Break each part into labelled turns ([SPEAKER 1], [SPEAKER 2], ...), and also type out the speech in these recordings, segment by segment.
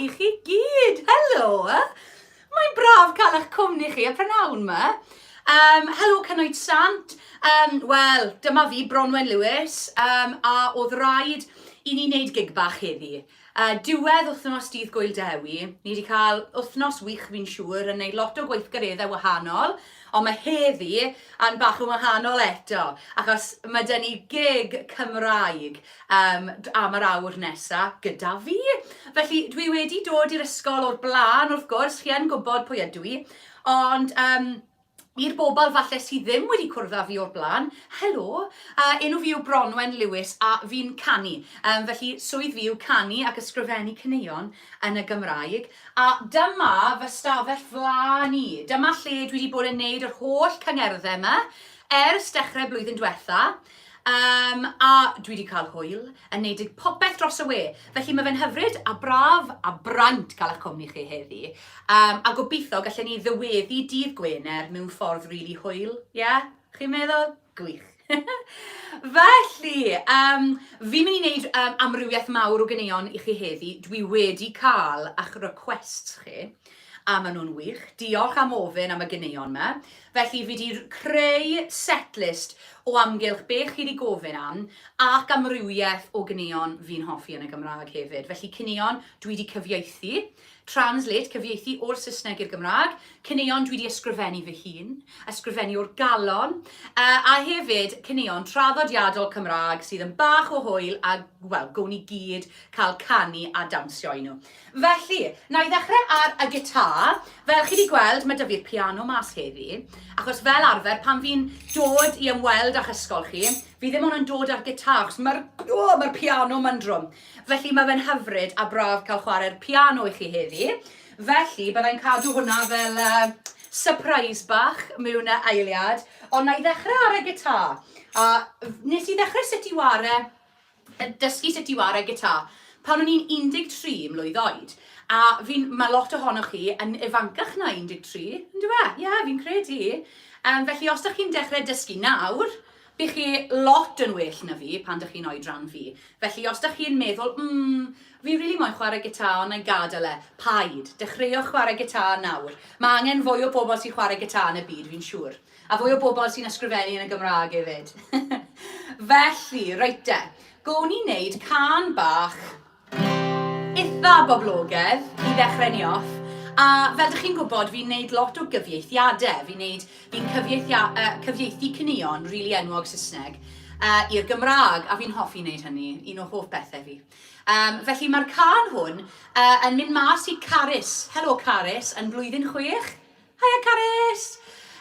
[SPEAKER 1] I chi gyd, helo! Mae'n braf cael eich cwmni chi y prynawn yma. Helo Cynoed Sant. Wel, dyma fi, Bronwen Lewis, a oedd rhaid i ni wneud gig bach heddi. Diwedd wythnos dydd Gwyl Dewi, ni wedi cael wythnos wych fi'n siŵr yn gwneud lot o gweithgareddau wahanol, ond mae heddi yn bach yn wahanol eto, achos mae dyn ni gig Cymraeg am yr awr nesaf gyda fi. Felly dwi wedi dod i'r ysgol o'r blaen, wrth gwrs, chi yn gwybod pwy ydw i, ond i'r bobl falle sydd ddim wedi cwrdd â fi o'r blaen, helo, enw fi yw Bronwen Lewis a fi'n canu. Felly swydd fi yw canu ac ysgrifennu caneuon yn y Gymraeg. A dyma fy stafell flaen i. Dyma lle dwi wedi bod yn gwneud yr holl cyngerddau yma ers dechrau blwyddyn diwetha. A dwi wedi cael hwyl yn gwneud popeth dros y we. Felly mae fe'n hyfryd a braf a braint cael eich cwmni chi heddi. A gobeithio gallen ni ddyweddu dydd Gwener mewn ffordd rili hwyl. Ie? Chi'n meddwl? Gwych. Felly, fi'n mynd i wneud amrywiaeth mawr o ganeuon i chi heddi. Dwi wedi cael eich requests chi. A maen nhw'n wych. Diolch am ofyn am y ganeuon yma. Felly fi wedi creu setlist o amgylch beth chi wedi gofyn am ac amrywiaeth o ganeuon fi'n hoffi yn y Gymraeg hefyd. Felly caneuon dwi wedi cyfieithu, translate, cyfieithu o'r Saesneg i'r Gymraeg, caneuon dwi wedi ysgrifennu fy hun, ysgrifennu o'r galon, a hefyd caneuon traddodiadol Cymraeg sydd yn bach o hwyl a, wel, gown ni gyd cael canu a dawnsio i nhw. Felly, na i ddechrau ar y gitar. Fel chi wedi gweld, mae 'da fi'r piano mas heddi, achos fel arfer, pan fi'n dod i ymweld â'ch ysgol chi, fi ddim ond yn dod â'r gitar, achos mae'r piano ma'n drwm. Felly mae fe'n hyfryd a braf cael chwarae'r piano i chi heddi. Felly, byddai'n cadw hwnna fel surprise bach mewn eiliad, ond na i ddechrau ar y gitar. A nes i ddechrau dysgu sut i ware gitar pan o'n i'n 13 mlwydd oed. A mae lot ohonoch chi yn ifancach na 13, ynddo fe? Ie, fi'n credu. Felly, os ydych chi'n dechrau dysgu nawr, bydd chi lot yn well na fi pan ydych chi'n oedran fi. Felly, os ydych chi'n meddwl, fi rili moyn chwarae gitar, ond na'i gadael e, paid, dechreuwch chwarae gitar nawr. Mae angen fwy o bobl sy'n chwarae gitar yn y byd, fi'n siŵr. A fwy o bobl sy'n ysgrifennu yn y Gymraeg hefyd. Felly, reit de, gown ni wneud can bach eitha boblogaidd i ddechrau ni off. A fel ydych chi'n gwybod, fi'n gwneud lot o gyfieithiadau. Fi'n cyfieithu caneuon rili enwog Saesneg i'r Gymraeg, a fi'n hoffi wneud hynny, un o hoff bethau fi. Felly mae'r can hwn yn mynd mas i Caris. Helo Caris, yn blwyddyn 6. Haia Caris!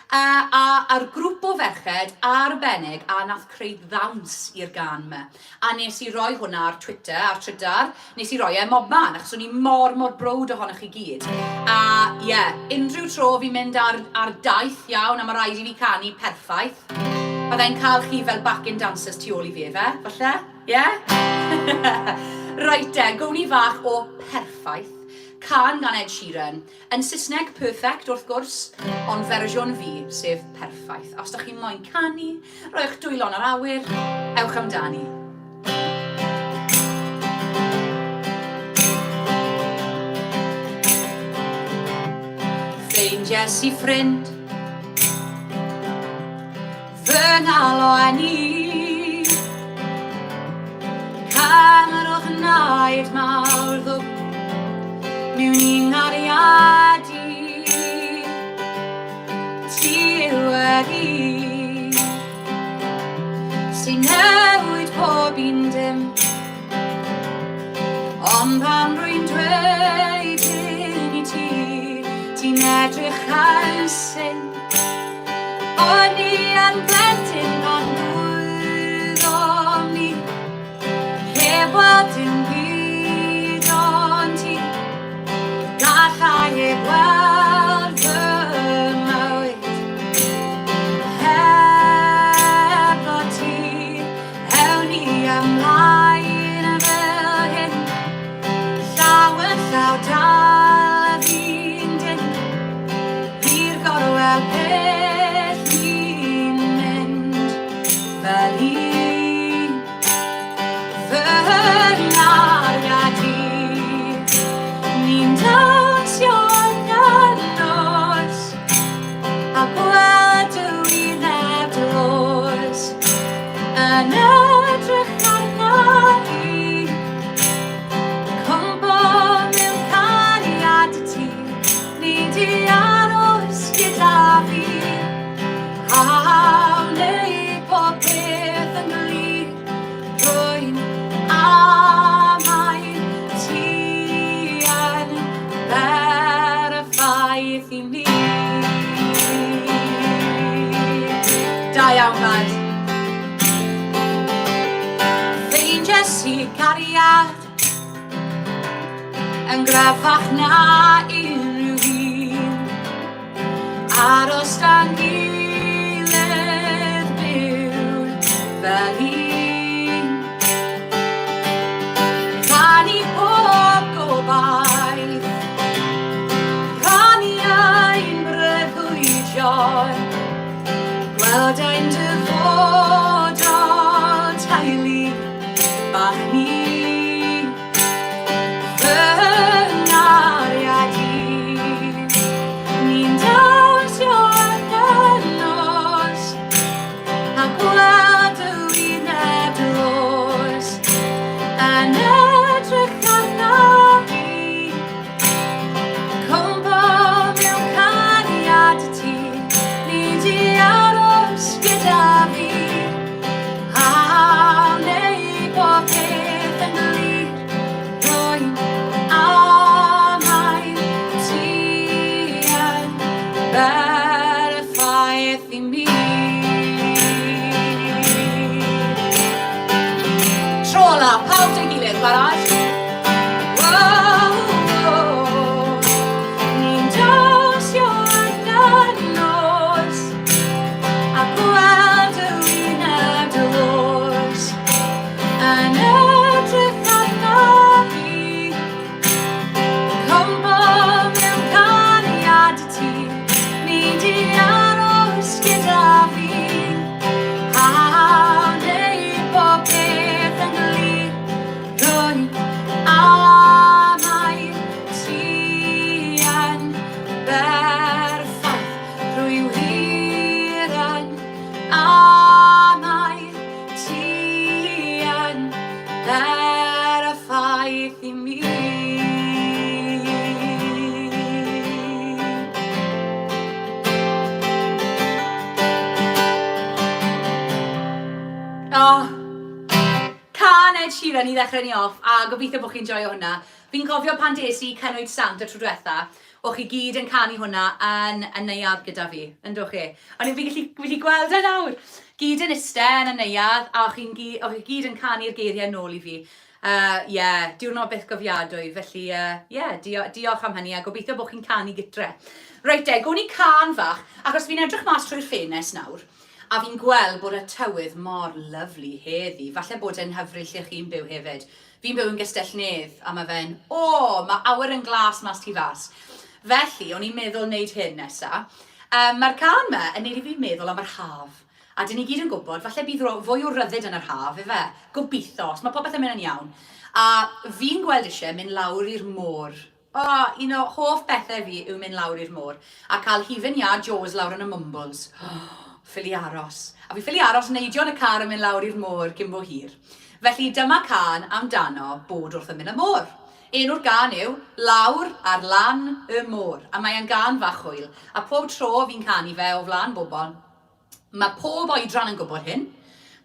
[SPEAKER 1] A'r grŵp o ferched arbennig a nath creu ddawns i'r gan yma. A nes i roi hwnna ar Twitter, ar Trydar, nes i roi mobman, achos o'n i mor browd ohonoch chi gyd. A ie, unrhyw tro fi'n mynd ar daith iawn a mae rhaid i fi canu perffaith, byddai'n cael chi fel backing dancers tu ôl i fe, falle? Ie? Reit de, gown ni fach o perffaith. Can gan Ed Sheeran. Yn Saesneg perfect wrth gwrs, ond fersiwn fi sef perffaith. Os ydych chi'n moyn canu, roi'ch dwylo ar awyr, ewch amdani. Ffeindies i ffrind fy nghalon i, camerwch naid mawr ddwg mewn i'n ngariadu ti wedi sy'n newid pob un dim, ond pan rwy'n dweud hyn i ti, ti'n edrych ar syn. O'n i yn blentyn ond gwyddom ni, heb weld dim byd ond ti. Gallai heb weld fy mywyd hefo ti. Ewn ni ymlaen fel hyn, llaw yn llaw dal fi'n dyn, fi'r gorwel beth i'n mynd. yn grafach na unrhyw un, aros dan gilydd byw fel un. Rhannu pob gobaith, rhannu ein breuddwydion, gweld ein dyfodol teulu bach ni. Fy nariad i, ni'n dawnsio yn y nos, a gweld y wyneb dlos yn edrych arna fi. Cwmpo mewn caniad y ti, ni di aros gyda fi, a wneud bob peth yn glir, rwy'n amau ti yn berffaith i mi. Tro ola, pawb dy gilydd, barod? Ni'n dawnsio yn y nos, a gweld y wyneb dlos yn edrych arna fi. Cwmpo mewn caniad y ti, ni di aros gyda fi, a wneud bob peth yn glir, rwy'n amau ti yn berffaith, rwy wir yn amau ti yn berffaith i mi. Can Ed Sheeran i ddechrau ni off, a gobeithio bod chi'n joio hwnna. Fi'n cofio pan des i Cynwyt Sant y tro diwetha, o'ch chi gyd yn canu hwnna yn neuadd gyda fi, yndwch chi? Ond fi gallu gweld e nawr. Gyd yn iste yn y neuadd, a o'ch chi gyd yn canu'r geiriau nôl i fi. Diwrnod byth gofiadwy, felly diolch am hynny, a gobeithio bod chi'n canu gytre. Reit gown ni can fach, achos fi'n edrych mas trwy'r ffenest nawr, a fi'n gweld bod y tywydd mor lyflu heddi. Falle bod e'n hyfryd lle chi'n byw hefyd. Fi'n byw yn Gastell Nedd, a mae fe'n, mae awyr yn glas mas tu fas. Felly, o'n i'n meddwl wneud hyn nesa. Mae'r can yma yn neud i fi meddwl am yr haf. A dyn ni gyd yn gwybod, falle bydd fwy o ryddid yn yr haf, efe? Gobeithio, os mae popeth yn mynd yn iawn. A fi'n gweld eisiau mynd lawr i'r môr. Un o hoff bethau fi yw mynd lawr i'r môr. A cael hufen ia Jaws lawr yn y Mumbles. Ffili aros. A fi ffili aros neidio yn y car yn mynd lawr i'r môr cyn bo hir. Felly dyma can amdano bod wrth yn mynd y môr. Enw'r gan yw Lawr ar lan y môr. A mae'n gan fach hwyl. A pob tro fi'n canu fe o flaen bobl, mae pob oedran yn gwybod hyn.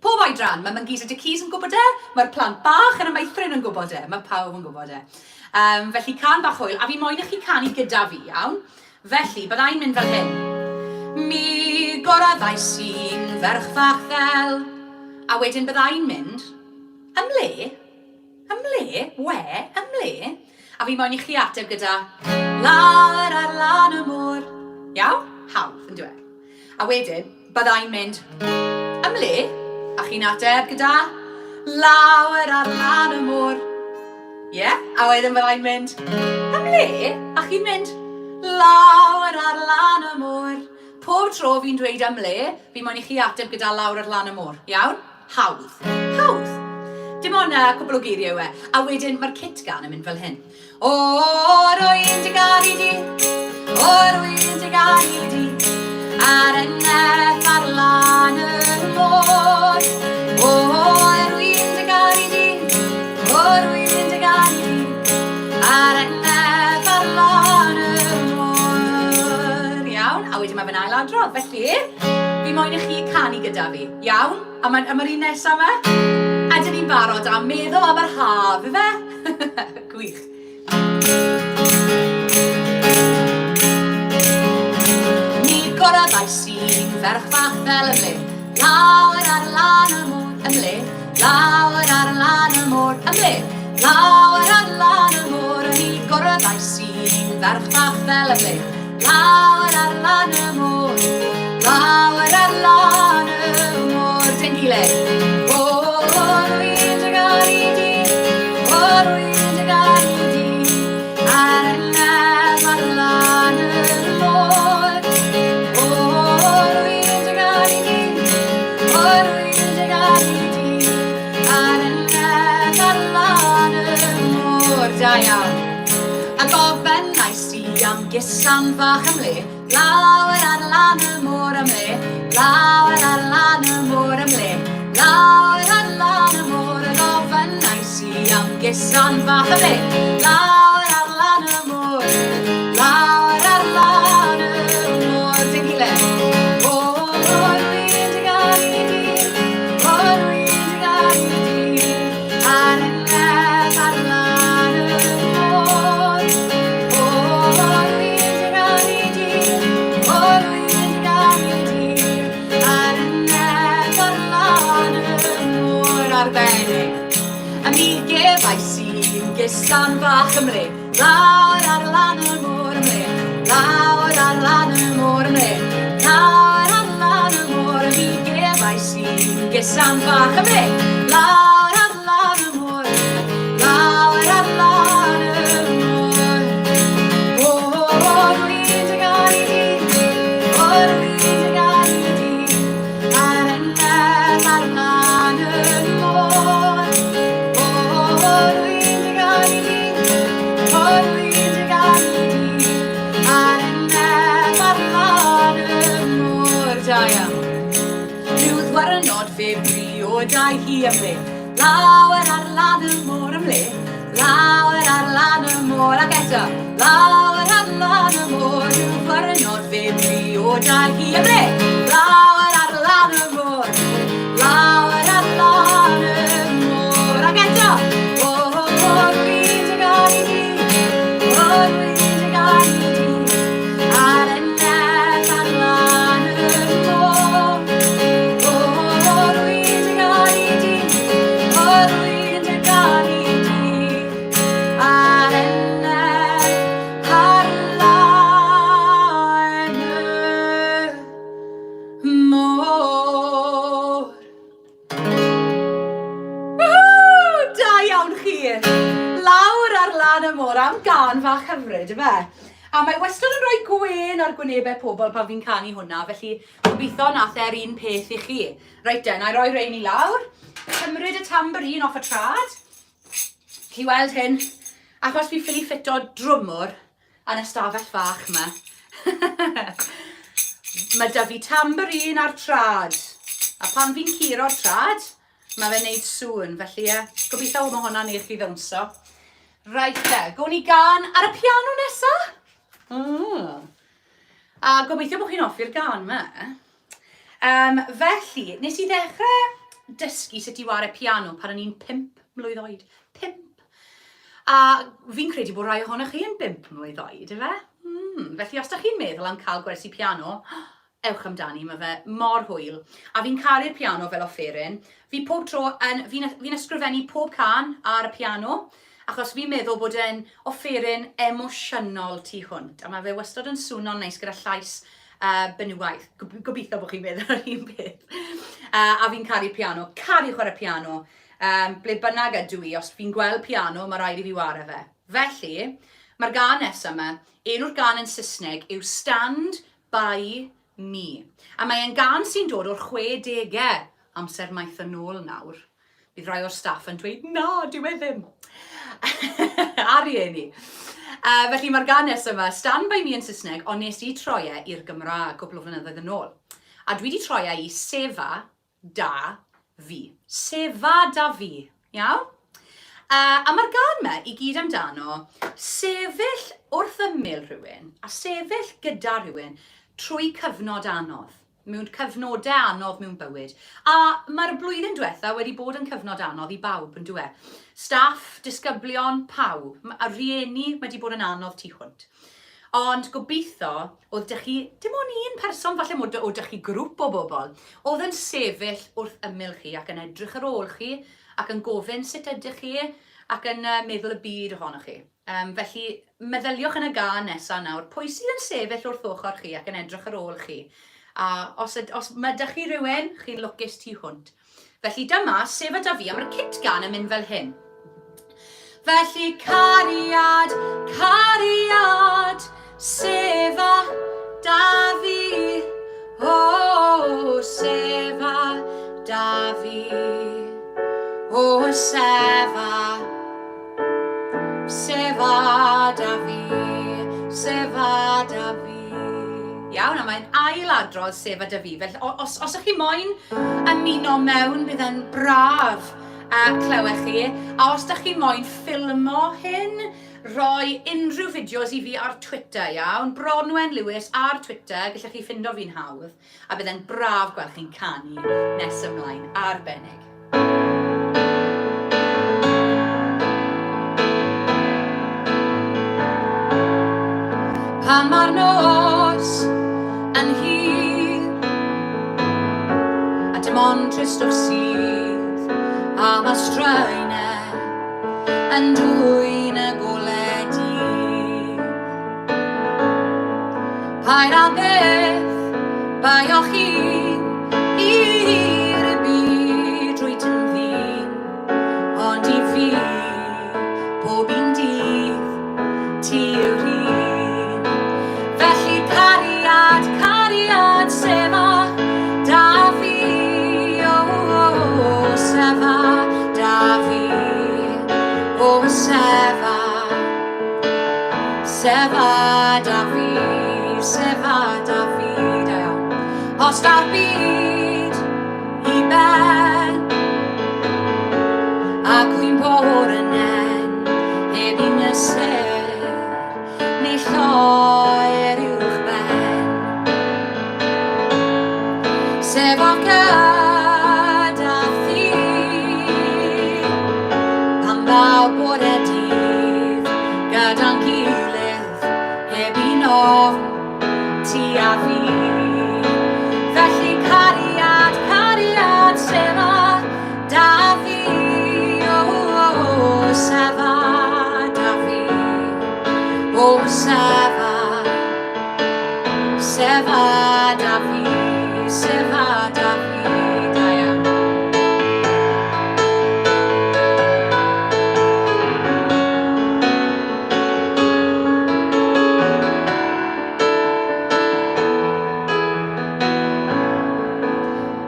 [SPEAKER 1] Pob oedran, mae Mangisa dy Cys yn gwybod e, mae'r plant bach yn y meithrin yn gwybod e, mae pawb yn gwybod e. Felly can bach hwyl, a fi moyn i chi canu gyda fi, iawn? Felly, byddai'n mynd fel hyn. Mi goraddau sy'n ferch fach fel, a wedyn byddai'n mynd, ym le, a fi moyn i chi ateb gyda, lawr ar lan y môr. Iawn? Hawdd, yn dweud. A wedyn, byddai'n mynd, ym le, a chi'n ateb gyda, lawr ar lan y môr. A wedyn byddai'n mynd, ym le, a chi'n mynd, lawr ar lan y môr. Pob tro fi'n dweud am le, fi moyn i chi ateb gyda lawr ar lan y môr. Iawn? Hawdd. Dim ond cwbl o geiriau yw e. A wedyn mae'r kit gan yn mynd fel hyn. O, rwy'n dy ganu di, o, rwy'n dy ganu di, ar y nef ar lan y môr. O, rwy'n dy ganu di, o, rwy'n dy ganu di, ar y nef ar lan y môr. Iawn? A wedyn mae fe'n ailadrodd. Felly, fi moyn i chi canu gyda fi. Iawn? A mae'r un nesaf fe? A dyn ni'n barod am meddwl am yr haf, efe? Gwych. Ni goraddau sy'n ferch fach fel y ble, lawr ar lan y môr, ym le, lawr ar lan y môr, ym le, lawr ar lan y môr, ni goraddau byddais i'n ferchach fel y ble. Lawer ar lan y môr, lawer ar lan y môr. Dyn gilydd. O, rwy'n dy gael i di, o, rwy'n dy gael i di, ar y nef ar lan y môr. O, rwy'n dy gael i di, o, rwy'n dy gael i di, ar y nef ar lan y môr. Da iawn. A gofynnais i am gisan fach am le, lawer ar lan y môr am le, lawer ar lan y môr am le, lawer ar lan y môr. A gofynnais i am gisan fach am le, lawer ar lan y môr, lawer ar lan y môr. Dyn gilydd. O, rwy'n dy gael i di, o, rwy'n dy gael i di, ar y nef ar lan y môr. O, rwy'n dy gael i di, o, rwy'n dy gael i di, ar y nef ar lan y môr. Arbennig. A mi gefais i'n gisan fach am le, lawer ar lan y môr am le, lawer ar lan y môr am le, lawer ar lan y môr. A mi gefais i'n gisan fach am le, lawer ar lan y môr, lawer ar lan y môr. O, rwy'n dy gael i di, o, rwy'n dy gael i di, ar y nef ar lan y môr. O, rwy'n dy gael i di, o, rwy'n dy gael i di, ar y nef ar lan y môr. Da iawn. Rhyw ddwyrnod fe briodau hi am le, lawer ar lan y môr am le, lawer ar lan y môr. Ac eto, lawer ar lan y môr. Rhyw ddwyrnod fe briodau hi am le, lawer ar lan y môr, lawer ar lan y môr. Ac eto, o, rwy'n dy gael i di, o, rwy'n dy gael i di, ar y nef ar lan y môr. O, rwy'n dy gael i di, o, rwy'n dy gael i di, ar y nef ar lan y môr. Woohoo! Da iawn chi! Lawr ar lan y môr am gan fach hyfryd, yfe? A mae wastad yn rhoi gwen ar gwynebau pobl pan fi'n canu hwnna, felly gobeithio nath e'r un peth i chi. Reit den, a roi rein i lawr, cymryd y tamborin off y trad. Chi weld hyn, achos fi ffili ffito drwmwr yn y stafell fach yma. Mae 'da fi tamborin ar trad, a pan fi'n curo'r trad, mae fe'n neud sŵn, felly gobeithio mae hwnna'n neud chi ddawnsio. Reit de, gown ni gan ar y piano nesa. A gobeithio bod chi'n offi'r gan yma. Felly, nes i ddechrau dysgu sut i ware piano pan o'n i'n 5 mlwydd oed. 5. A fi'n credu bod rai ohonoch chi yn 5 mlwydd oed, yfe? Felly, os ydych chi'n meddwl am cael gwersi piano, ewch amdani, mae fe mor hwyl. A fi'n caru'r piano fel offeryn. Fi pob tro, fi'n ysgrifennu pob can ar y piano, achos fi'n meddwl bod e'n offeryn emosiynol tu hwnt. A mae fe wastad yn swnio'n neis gyda llais benywaidd. Gobeithio bod chi'n meddwl ar un peth. A fi'n caru'r piano. Caru chwarae piano. Ble bynnag ydw i, os fi'n gweld piano, mae rhaid i fi ware fe. Felly, mae'r gan nesaf yma, enw'r gan yn Saesneg yw Stand By Me. A mae'n gan sy'n dod o'r 60au amser maith yn ôl nawr. Bydd rai o'r staff yn dweud, na, dyw e ddim. A rieni. Felly mae'r gan nesaf yma, Stand By Me yn Saesneg, ond nes i troi e i'r Gymraeg cwbl o flynyddoedd yn ôl. A dwi wedi troi e i Sefa Da Fi. Sefa Da Fi, iawn? A mae'r gan yma i gyd amdano sefyll wrth ymyl rhywun a sefyll gyda rhywun trwy cyfnod anodd. Mewn cyfnodau anodd mewn bywyd. A mae'r blwyddyn diwetha wedi bod yn cyfnod anodd i bawb yn dwe. Staff, disgyblion, pawb. A rieni wedi bod yn anodd tu hwnt. Ond gobeithio, oedd dych chi, dim ond un person, falle oedd dych chi grŵp o bobl, oedd yn sefyll wrth ymyl chi ac yn edrych ar ôl chi, ac yn gofyn sut ydych chi, ac yn meddwl y byd ohonoch chi. Felly, meddyliwch yn y gân nesaf nawr, pwy sydd yn sefyll wrth ochr chi ac yn edrych ar ôl chi. A os mae ydych chi rhywun, chi'n lwcus tu hwnt. Felly dyma, sef â fi, a mae'r kit gan yn mynd fel hyn. Felly cariad, cariad, sef â fi. O, sef â fi. O, sef â fi. Sef â fi. Iawn, a mae'n ailadrodd sef â fi. Felly, os ydych chi moyn ymuno mewn, bydd yn braf clywech chi. A os ydych chi moyn ffilmo hyn, rhoi unrhyw fideos I fi ar Twitter, iawn. Bronwen Lewis ar Twitter, gallech chi ffindo fi'n hawdd. A bydd yn braf gweld chi'n canu nes ymlaen, arbennig. Pan mae'r nos yn hir a dim ond trist o'r sydd a mae straenau yn dwyn y golau dydd. Paid â beth bai o chi i'r byd drwy tyn ddyn, ond I fi bob un dydd ti yw'r un. Sef â fi, o, sef â fi, o, sef â fi, sef â fi, da iawn. Os da'r byd I ben, ac wy'n bod yn en, heb un yser, neu lloer uwch ben. Sef â gyda thi, pan ddaw bore dydd, gyda'n gilydd, heb un ofn, ti a fi. Felly cariad, cariad, sef â fi, o, sef â fi, o, sef â fi, sef â fi, da iawn.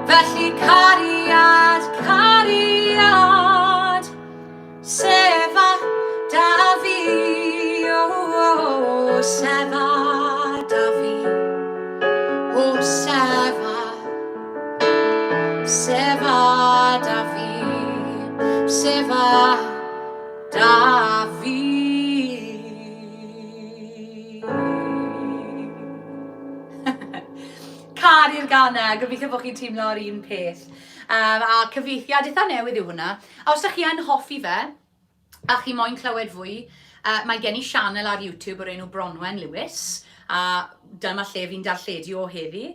[SPEAKER 1] Felly cariad, cariad, sef â fi, o, sef â fi, o, sef â fi, sef â fi. Caru'r ganau, gobeithio bod chi'n teimlo'r un peth. A cyfeithiad eitha newydd yw hwnna. A os ydych chi yn hoffi fe, a chi moyn clywed fwy, mae gen I sianel ar YouTube o'r enw Bronwen Lewis, a dyma lle fi'n darlledu o heddi.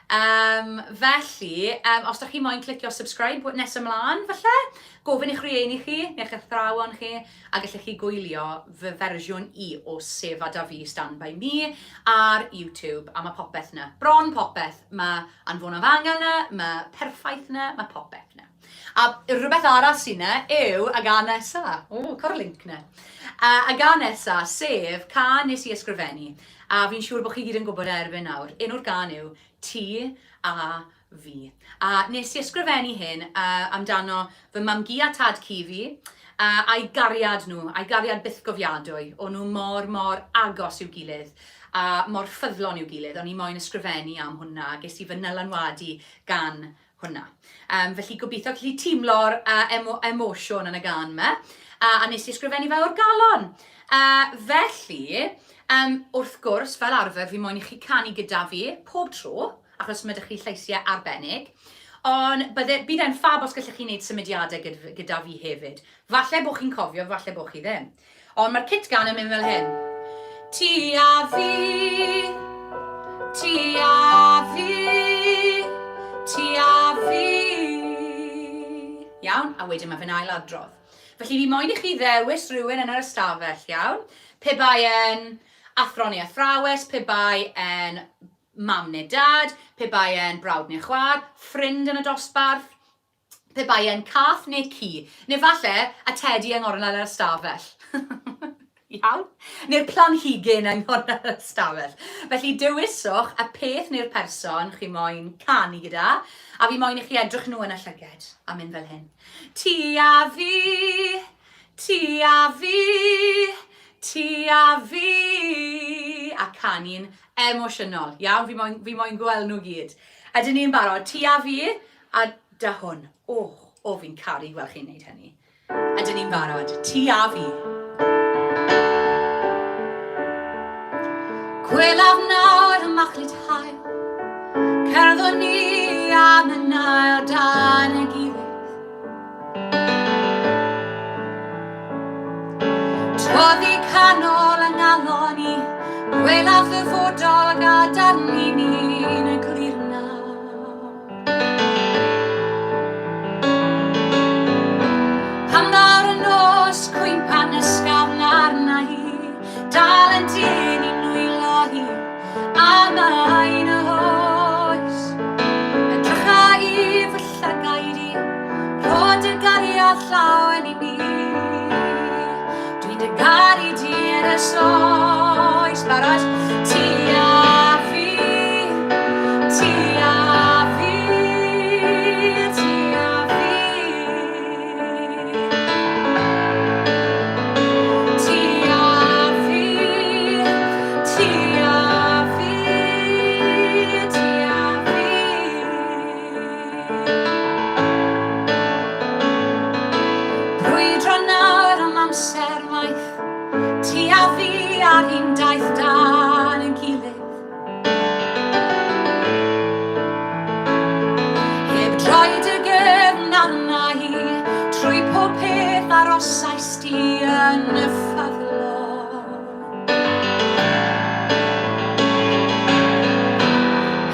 [SPEAKER 1] Felly, os ydych chi moyn clicio subscribe nes ymlaen, falle, gofyn i'ch rhieni chi, neu'ch athrawon chi, a gallech chi gwylio fy fersiwn I o Sef â fi Stand By Me ar YouTube, a mae popeth yna. Bron popeth, mae anfon af angel yna, mae perffaith yna, mae popeth yna. A rhywbeth arall sy'n yna yw y gan nesa. O, cor link yna. Y gan nesa, sef can nes I ysgrifennu. A fi'n siŵr bod chi gyd yn gwybod erbyn nawr. Enw'r gan yw Ti a Fi. A nes I ysgrifennu hyn amdano fy mam-gu a tad-cu fi a'i gariad nhw, a'i gariad byth gofiadwy. O'n nhw mor agos i'w gilydd a mor ffyddlon i'w gilydd. O'n I moyn ysgrifennu am hwnna, ges I fy nylanwadu gan hwnna. Felly gobeithio gallu teimlo'r emosiwn yn y gan me. A nes I ysgrifennu fe o'r galon. Felly, wrth gwrs, fel arfer, fi moyn I chi canu gyda fi pob tro, achos mae ydych chi lleisiau arbennig. Ond bydd e'n ffab os gallech chi wneud symudiadau gyda fi hefyd. Falle bod chi'n cofio, falle bod chi ddim. Ond mae'r kit gan yn mynd fel hyn. Ti a fi, ti a fi, ti a fi. Iawn, a wedyn mae fe'n ailadrodd. Felly fi moyn I chi ddewis rhywun yn yr ystafell, iawn. Pe bai yn athro neu athrawes, pe bai yn mam neu dad, pe bai yn brawd neu chwar, ffrind yn y dosbarth, pe bai yn cath neu ci, neu falle a tedi yng ngornel yr ystafell. Iawn? Neu'r planhigyn yng ngornel yr ystafell. Felly dewiswch y peth neu'r person chi moyn canu gyda, a fi moyn i chi edrych nhw yn y llyged a mynd fel hyn. Ti a fi, ti a fi, ti a fi, a canu'n emosiynol. Iawn, fi moyn gweld nhw gyd. Ydyn ni'n barod, ti a fi, a da hwn. Fi'n caru gweld chi'n neud hynny. Ydyn ni'n barod, ti a fi. Gwelaf nawr y machlud hael, cerddon ni am y nael dan y gilydd. Trodd i canol yng ngalon i, gwelaf ddyfodol gadal ni'n y glir nawr. Pam nawr y nos, cwympan ysgafn arna hi, dal yn dyn i'n nwylo hi, a mae'n y hoes. Edrycha i fy llygau di, rhod y gariad llawen i mi. Dwi'n dy garu di yn y soes, barod ti a fi, ti a fi, ti a fi. Ti a fi, ti a fi, ti a fi. Brwydro nawr am amser maith, ti a fi ar un daith dan yn gilydd. Heb droed y gefn arna hi, trwy pob peth arosais di yn y ffyddlon.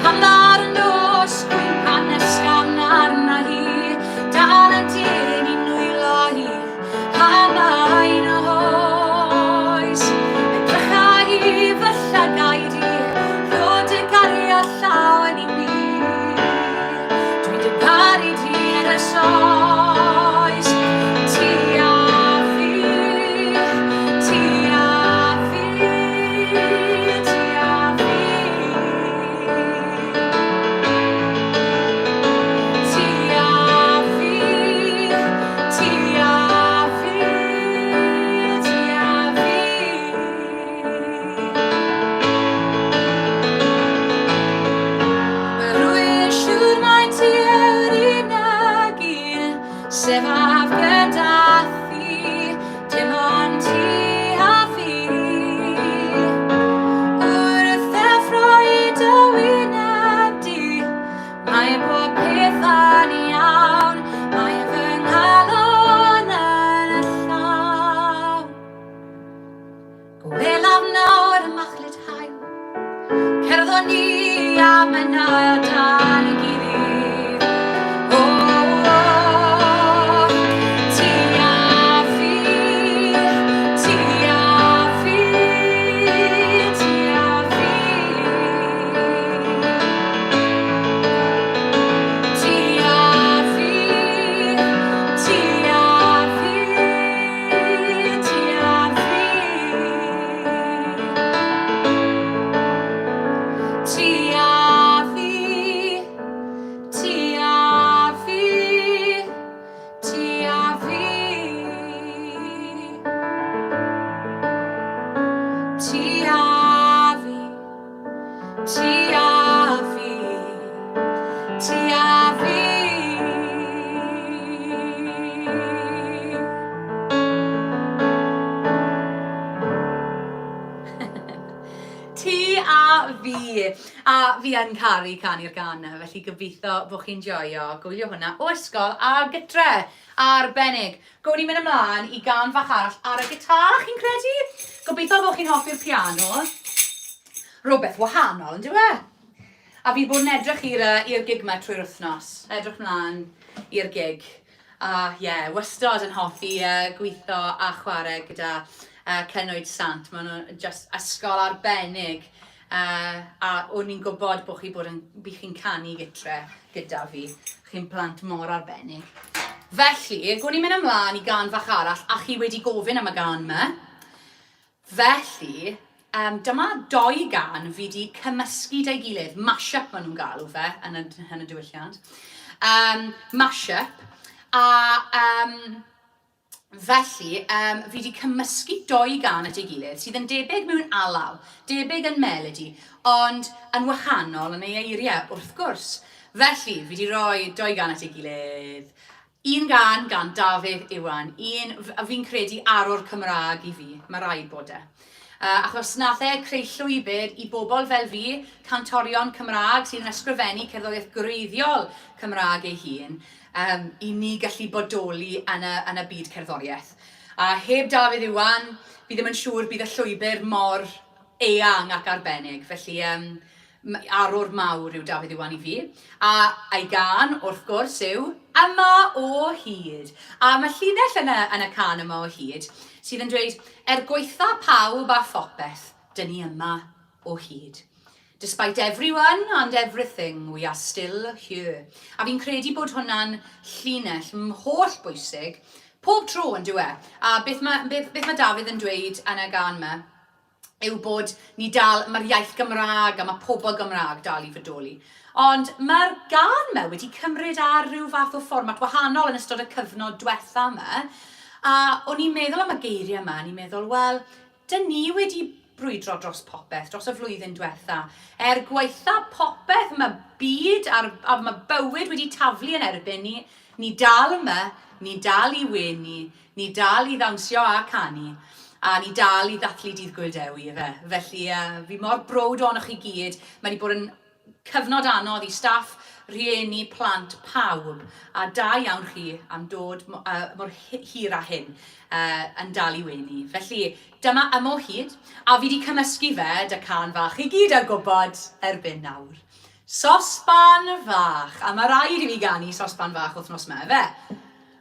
[SPEAKER 1] Pan ar y nos, cwympan ysgafn arna hi, dal yn dyn i'n nwylo hi, a mae'n y hoes. Edrycha i fy llygau di, rhod y gariad llawen i mi. Dwi'n dy garu di yn y soes. Ti a fi, ti a fi, ti a fi. Ti a fi, ti a fi, ti a fi. Rwy'n siŵr mai ti yw'r unig un sefaf gyda thi, dim ond ti a fi. Wrth effro i dy wyneb di, mae bob peth yn iawn, mae fy nghalon yn y llawn. Gwelaf nawr y machlud hael, cerddon ni am y nael dan y gilydd. Ti a fi, ti a fi, ti a fi. Ti a fi, ti a fi, ti a fi. Ti a fi, ti a fi, ti a fi. Ti a fi, ti a fi, ti a fi. Ti a fi. A fi yn caru canu'r gân na, felly gobeithio bod chi'n joio gwylio hwnna o ysgol a gytre arbennig. Gwn ni mynd ymlaen i gân fach arall ar y gitar, chi'n credu? Gobeithio bod chi'n hoffi'r piano. Rhywbeth wahanol, yn dyw e? A fi bod yn edrych i'r gig yma trwy'r wythnos. Edrych mlaen i'r gig. A wastad yn hoffi gweithio a chwarae gyda Cynwyd Sant. Maen nhw just ysgol arbennig. A o'n i'n gwybod bod chi'n canu gyda fi. Chi'n plant mor arbennig. Felly, gwn i'n mynd ymlaen i gan fach arall, a chi wedi gofyn am y gan yma. Felly, dyma 2 gan fi wedi cymysgu da'i gilydd. Mash-up maen nhw'n galw fe yn y diwylliant. Mash-up. A felly, fi wedi cymysgu 2 gan at ei gilydd sydd yn debyg mewn alaw, debyg yn melody, ond yn wahanol yn ei eiriau wrth gwrs. Felly, fi wedi rhoi 2 gan at ei gilydd. Un gan Dafydd Iwan, fi'n credu arwr Cymraeg i fi, mae rai bod e. Achos nath e creu llwybr i bobl fel fi, cantorion Cymraeg sydd yn ysgrifennu cerddoriaeth gwreiddiol Cymraeg ei hun, i ni gallu bodoli yn y byd cerddoriaeth. A heb Dafydd Iwan, fi ddim yn siŵr bydd y llwybr mor eang ac arbennig, felly arwr mawr yw Dafydd Iwan i fi. A ei gan, wrth gwrs, yw Yma o Hyd. A mae llinell yn y can Yma o Hyd sydd yn dweud, gweitha pawb a phopeth, dyn ni yma o hyd. Despite everyone and everything, we are still here. A fi'n credu bod hwnna'n llinell holl bwysig, pob tro yn dweud. A beth mae Dafydd yn dweud yn y gan yma, yw bod mae'r iaith Gymraeg a mae pobl Gymraeg dal i fodoli. Ond mae'r gan yma wedi cymryd ar rhyw fath o fformat wahanol yn ystod y cyfnod diwetha yma. A o'n i'n meddwl am y geiriau yma, o'n i'n meddwl, wel, dyn ni wedi brwydro dros popeth, dros y flwyddyn diwetha. Gweitha popeth mae byd a mae bywyd wedi taflu yn erbyn ni, ni dal yma, ni dal i wenu, ni dal i ddawnsio a canu. A ni dal i ddathlu dydd Gwildewi fe. Felly fi mor browd o'ch i gyd. Mae wedi bod yn cyfnod anodd i staff, rhieni, plant, pawb. A da iawn chi am dod mor hir a hyn yn dal i wenu. Felly dyma Yma o Hyd. A fi wedi cymysgu fe dy can fach i gyd a gwybod erbyn nawr. Sosban fach. A mae rhaid i fi ganu sosban fach wythnos yma fe.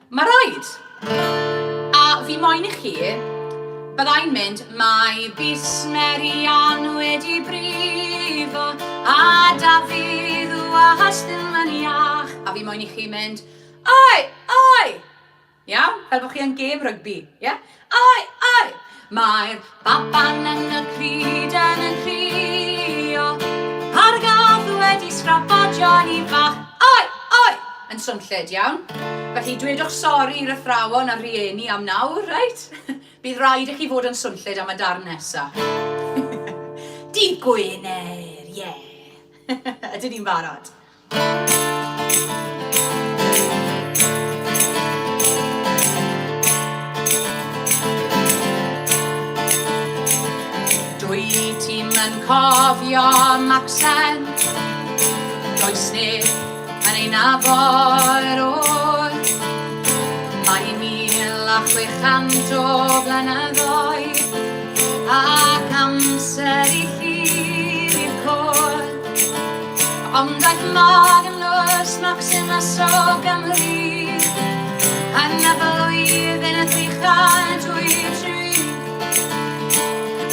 [SPEAKER 1] Mae rhaid. A fi moyn i chi, byddai'n mynd, mae Mary wedi brifo, a Dafydd was ddim yn iach. A fi moyn i chi mynd, oi, oi! Iawn? Fel bod chi yn gêm rygbi, ie? Oi, oi! Mae'r baban yn y cryd yn y crio, a'r gath wedi sgrapo Johnny fach, oi, oi! Yn swnllyd, iawn? Felly dwedwch sori i'r athrawon a rhieni am nawr, reit? Bydd rhaid i chi fod yn swnllyd am y darn nesaf. Dydd Gwener, ie. Ydyn ni'n barod? Dwi ti'm yn cofio Macsen, does neb yn ei nabod o'r. Mae 1600 o blynyddoedd ac amser i hir i'r côr. Ond daeth mag yn lwys Maximus o Gymru yn y flwyddyn y 303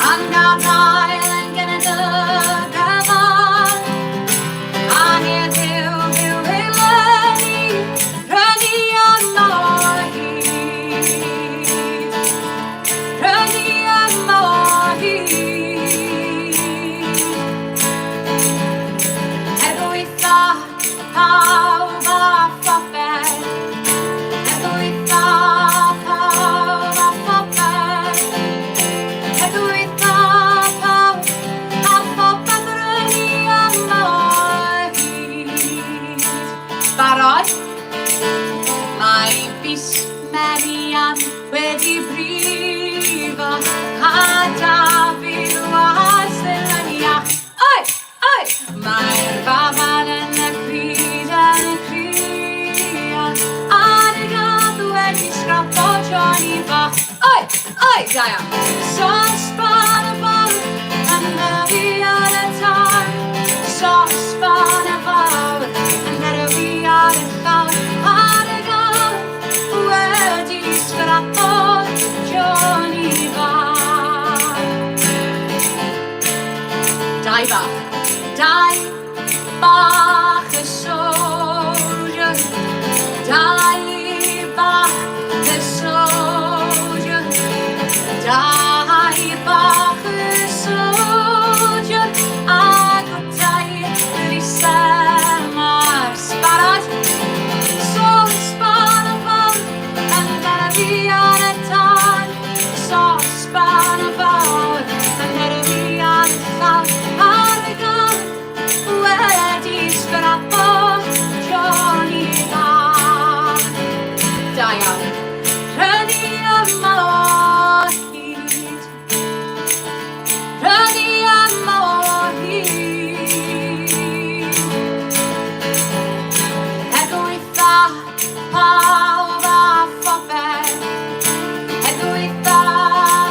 [SPEAKER 1] a'n gadael yn genedl gyfan a heddiw byw ei lyni ryddi Yma o Hyd, ryddi Yma o Hyd. Gweitha pawb a phopeth, gweitha pawb a phopeth, gweitha pawb a phopeth ryddi Yma o Hyd. Barod? Mae Mary wedi brifo a Dafydd was ddim yn iach. Oi, oi! Mae'r baban yn y cryd yn y crio a'r gath wedi sgrapo Johnny fach. Oi, oi! Da iawn. Sosban y fawr yn dyfu ar y tar, sosban y fawr yn dyfu ar y llawr a'r gath wedi sgrapo Johnny fach. Dau bach y soldier. Dau bach y soldier. Dau bach y soldier. Ac o dau lysem ar sbarad. So sban y fawr yn gyrru ar y tân. So sban y fawr yn gyrru ar y tân. Ar y gan wedi sgrapo Johnny bach. Da iawn. Ryddi yma o hyd. Ryddi yma o hyd. Egwytha pawb a phopeth. Egwytha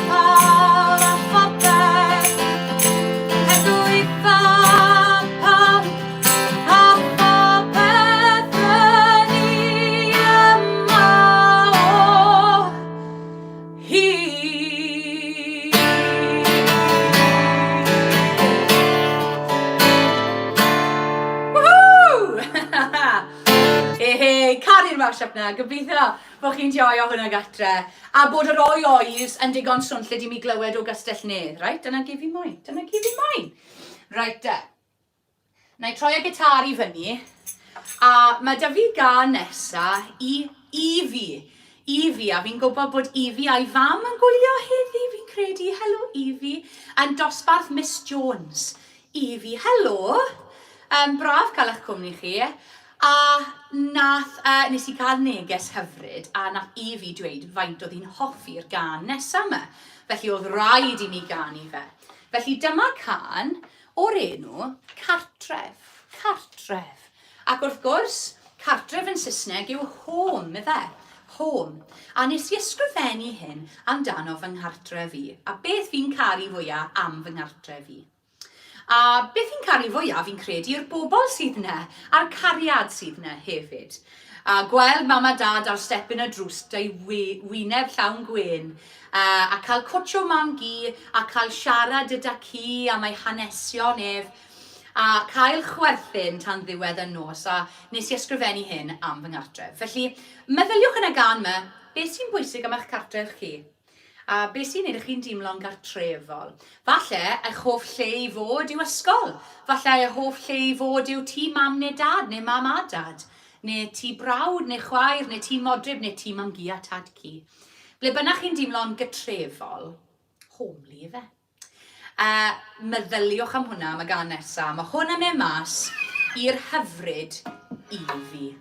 [SPEAKER 1] pawb a phopeth. Egwytha pawb a phopeth. Ryddi yma o hyd. Woohoo! Cari'r workshop na, gobeithio bod chi'n joio hwnna gatre a bod yr oes yn digon swnllyd i mi glywed o Gastell Nedd, right? Dyna gif i moyn, Right, na I troi y gitar i fyny a mae da fi gan nesa i Evie. Evie, a fi'n gwybod bod Evie a'i fam yn gwylio heddi, fi'n credu. Helo Evie, yn dosbarth Miss Jones. Evie, helo. Braf cael eich cwmni chi. A nes I cael neges hyfryd a nath Evie dweud faint oedd hi'n hoffi'r gan nesa yma. Felly oedd rhaid I mi ganu fe. Felly dyma can o'r enw Cartref. Cartref. Ac wrth gwrs, cartref yn Saesneg yw home, idde. Home. A nes I ysgrifennu hyn amdano fy nghartref I. A beth fi'n caru fwyaf am fy nghartref I. A beth fi'n caru fwyaf fi'n credu yw'r bobl sydd yna, a'r cariad sydd yna hefyd. A gweld mam a dad ar stepyn y drws, dau wyneb llawn gwyn, a cael cwtio mam gi, a cael siarad gyda ci am ei hanesion ef, a cael chwerthin tan ddiwedd y nos, a nes I ysgrifennu hyn am fy nghartref. Felly, meddyliwch yn y gan yma, beth sy'n bwysig am eich cartref chi? A beth sy'n neud chi'n deimlo'n gartrefol? Falle eich hoff lle I fod yw ysgol. Falle eich hoff lle I fod yw tŷ mam neu dad, neu mam a dad. Neu tŷ brawd, neu chwaer, neu tŷ modryb, neu tŷ mam gi a tad ci. Ble bynnag chi'n deimlo'n gytrefol, homely fe. Meddyliwch am hwnna am y gan nesa. Mae hwn yn mynd mas i'r hyfryd Evie.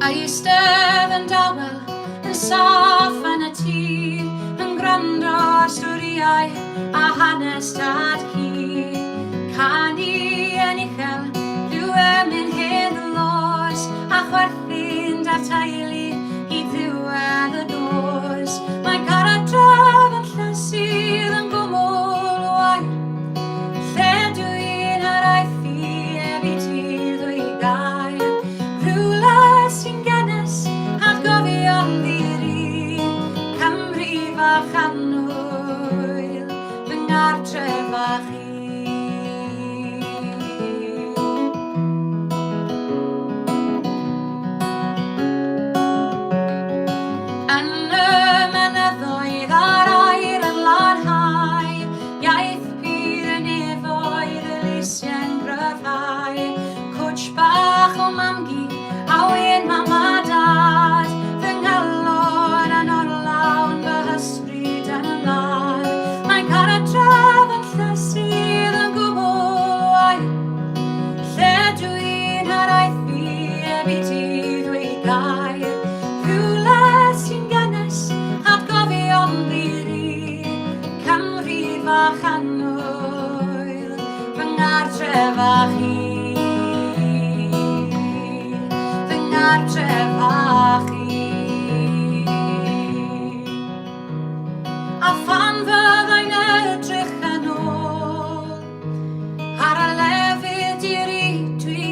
[SPEAKER 1] A eistedd yn dawel, yn saff yn y tŷ, yn gwrando ar storiau a hanes tad ci. Canu yn uchel, rhywun yn hyn los, a chwerthin da'r teulu I ddiwedd y nos. Mae cartref yn lle sydd yn gwmwl wair, lle dwi'n haraethu eb I ti ddwy gair. Rhywle sy'n genes atgofion ddiri, Cymru fach annwyl, fy nghartref a chi. Yn y mynyddoedd a'r air yn lanhau, iaith bydd y nefoedd y leisiau'n gryfhau. Cwtsh bach o mamgi, a wyn mam a dad, fy nghalon yn orlawn, fy hysbryd yn lad. Mae'n cartref yn lle sydd yn gwbl wair, lle dwi'n haraethu eb I ti ddwy gair. Rhywle sy'n genes atgofion ddiri, Cymru fach annwyl, fy nghartref a chi. Fy nghartref a chi. A phan fyddai'n edrych yn ôl ar y lefydd diri dwi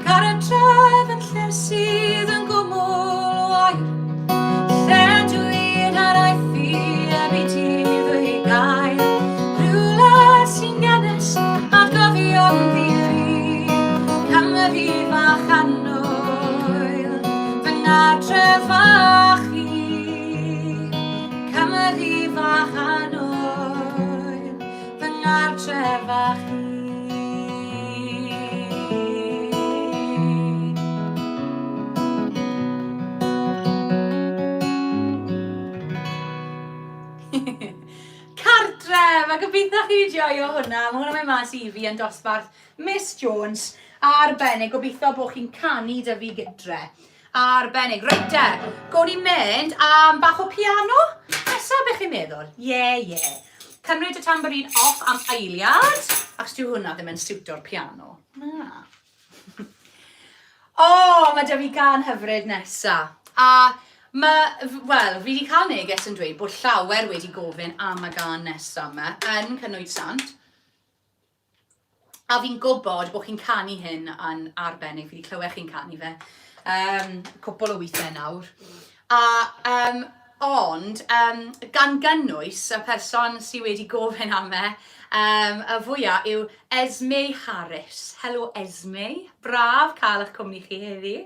[SPEAKER 1] Cartref yn lle sydd yn gwmwl oer, lle dwi'n araithu heb I dydd ei gair, rhywle sy'n gennes a gofio'n ddiri, Cymru fach annwyl, fy ngartref fach I, Cymru fach annwyl, fy ngartref fach I. Cartref, a gobeithio chi joio hwnna. Mae hwnna'n mynd mas I fi yn dosbarth Miss Jones. Arbennig, gobeithio bod chi'n canu dy fi gydre. Arbennig. Reit te, gown ni mynd am bach o piano. Nesa beth chi'n meddwl? Ie. Cymryd y tamborin off am eiliad. Ac dyw hwnna ddim yn siwto'r piano. Na. Mae dy fi gan hyfryd nesa. Fi wedi cael neges yn dweud bod llawer wedi gofyn am y gan nesaf yma yn Cynwyt Sant. A fi'n gwybod bod chi'n canu hyn yn arbennig, fi wedi clywed chi'n canu fe. Cwpl o weithiau nawr. Ond, gan gynnwys y person sydd wedi gofyn am e, y fwyaf yw Esme Harris. Helo Esme, braf cael eich cwmni chi heddi.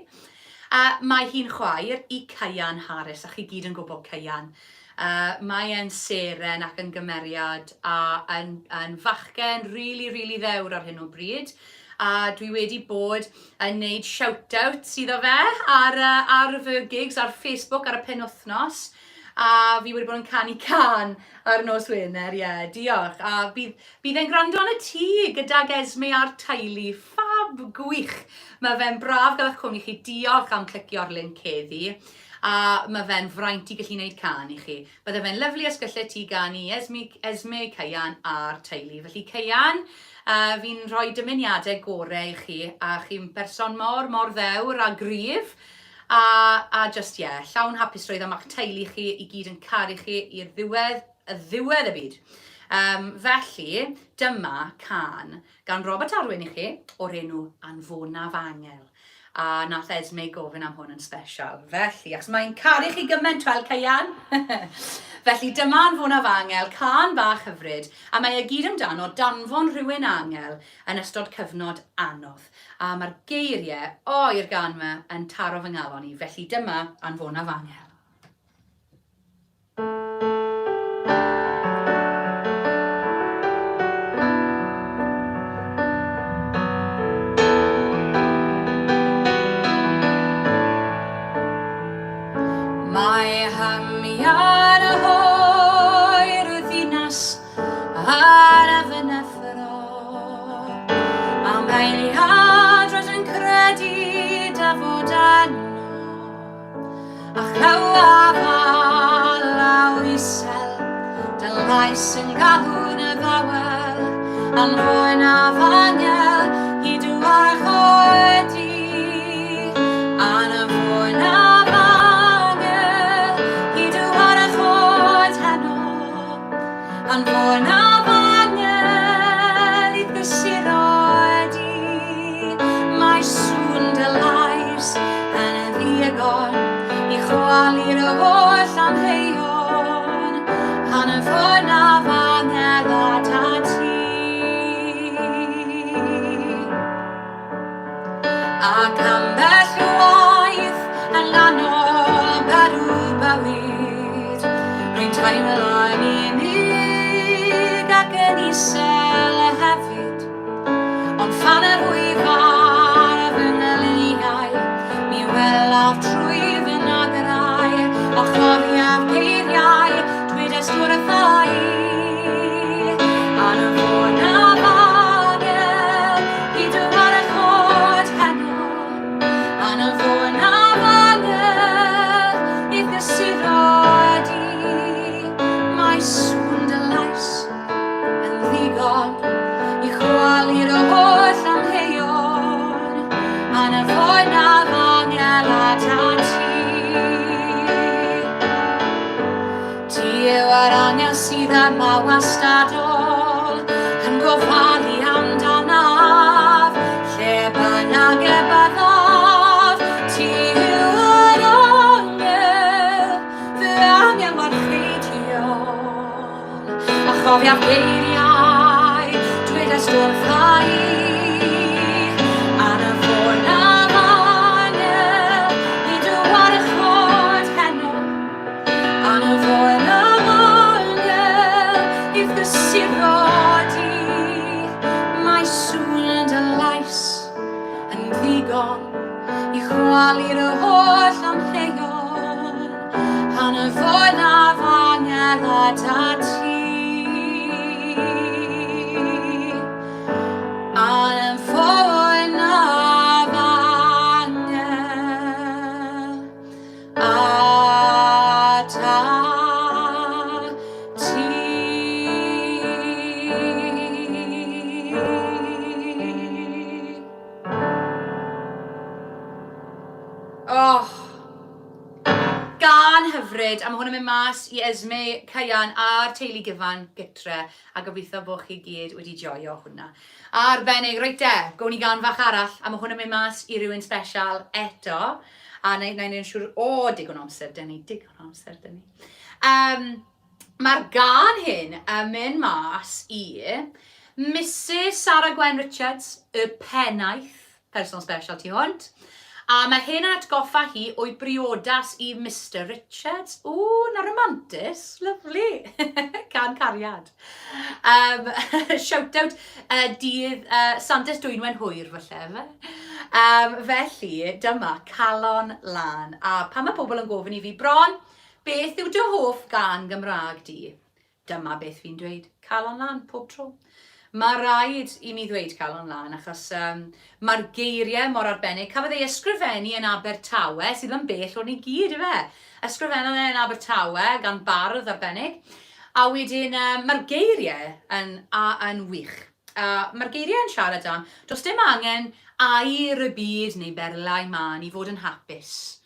[SPEAKER 1] Mae hi'n chwaer I Cyan Harris, a chi gyd yn gwybod Cyan. Mae e'n seren ac yn gymeriad a yn fachgen really ddewr ar hyn o bryd. A dwi wedi bod yn neud shout-outs iddo fe ar fy gigs ar Facebook ar y penwythnos. A fi wedi bod yn canu can ar nos Wener, diolch. A bydd e'n gwrando yn y tŷ gydag Esme a'r teulu, ffab gwych. Mae fe'n braf gael eich cwmni chi, diolch am clicio'r link heddi. A mae fe'n fraint I gallu gwneud can I chi. Bydde fe'n lyflu ysgyllau ti gan I Esme, Cyan a'r teulu. Felly Cyan, fi'n rhoi dymuniadau gorau I chi, a chi'n person mor ddewr a gryf. A just llawn hapusrwydd am eich teulu chi I gyd yn caru chi i'r ddiwedd y byd. Felly, dyma can gan Robert Arwyn I chi o'r enw Anfonaf Angel. A nath Esme gofyn am hwn yn special. Felly, ac mae'n caru chi gymaint fel Cyan. Felly, dyma Anfonaf Angel, can bach hyfryd. A mae gyd amdano danfon rhywun angel yn ystod cyfnod anodd. A mae'r geiriau i'r gan yma yn taro fy ngalon I. Felly dyma Anfonaf Angel. Mae hamian y hoer y ddinas ar y fyneffro. Am eiliad roedd yn credu dy fod yno. A chlywaf a lawr isel, dy lais yn gadw'n y ddawel. Anfonaf Angel, hyd o'r choedi. Anfonaf Angel, hyd o'r chod heno. Anfonaf Angel, I ddysir oedi. Mae sŵn dy lais yn y ddiagon, I chwalu'r holl amheuon. Anfonaf Angel a ti. Ac ambell waith yn ganol berw bywyd, rwy'n teimlo'n unig ac yn isel hefyd. Ond phan yr hwyfar fy nglyniau, mi welaf trwy fy nagrau, a chofiaf geiriau dwi destwr y ddau. Anfonaf Angel, hyd o'r chod heno. Anfonaf Angel, I ddysir oedi. Mae sŵn dy lais yn ddigon, I chwalu'r holl amheuon. Anfonaf Angel a ti. Ti yw yr angel sydd yma wastadol, yn gofalu amdanaf, lle bynnag y byddaf. cofiaf geiriau, dweud wrthai, an y ffôn a fangel, i dy warchod heno, an y ffôn a fangel, i ddysuro di, mae sŵn dy lais yn ddigon, i chwalu'r holl amheuon, an y ffôn a fangel a dati. Gan hyfryd, a mae hwn yn mynd mas i Esme, Caian a'r teulu gyfan gytre, a gobeithio bod chi gyd wedi joio hwnna. Arbennig, reit de, gown ni gan fach arall, a mae hwn yn mynd mas i rywun special eto, a na i'n siŵr, digon amser dyn ni. Mae'r gan hyn yn mynd mas i Mrs Sarah Gwen Richards, y pennaeth, personal special ti hwnt. A mae hyn yn atgoffa hi o'i briodas i Mr Richards. Na romantis, lyflu. Can cariad. Shout out dydd Santes Dwynwen hwyr falle. Felly, dyma Calon Lan. A pan mae pobl yn gofyn i fi, Bron, beth yw dy hoff gan Gymraeg di? Dyma beth fi'n dweud, Calon Lan, pob tro. Mae rhaid i mi ddweud Calon Lan, achos mae'r geiriau mor arbennig. Cafodd ei ysgrifennu yn Abertawe, sydd yn bell o'n i gyd, yfe? Ysgrifennu yn Abertawe gan bardd arbennig. A wedyn, mae'r geiriau yn wych. Mae'r geiriau yn siarad am, does dim angen air y byd neu berlau man i fod yn hapus.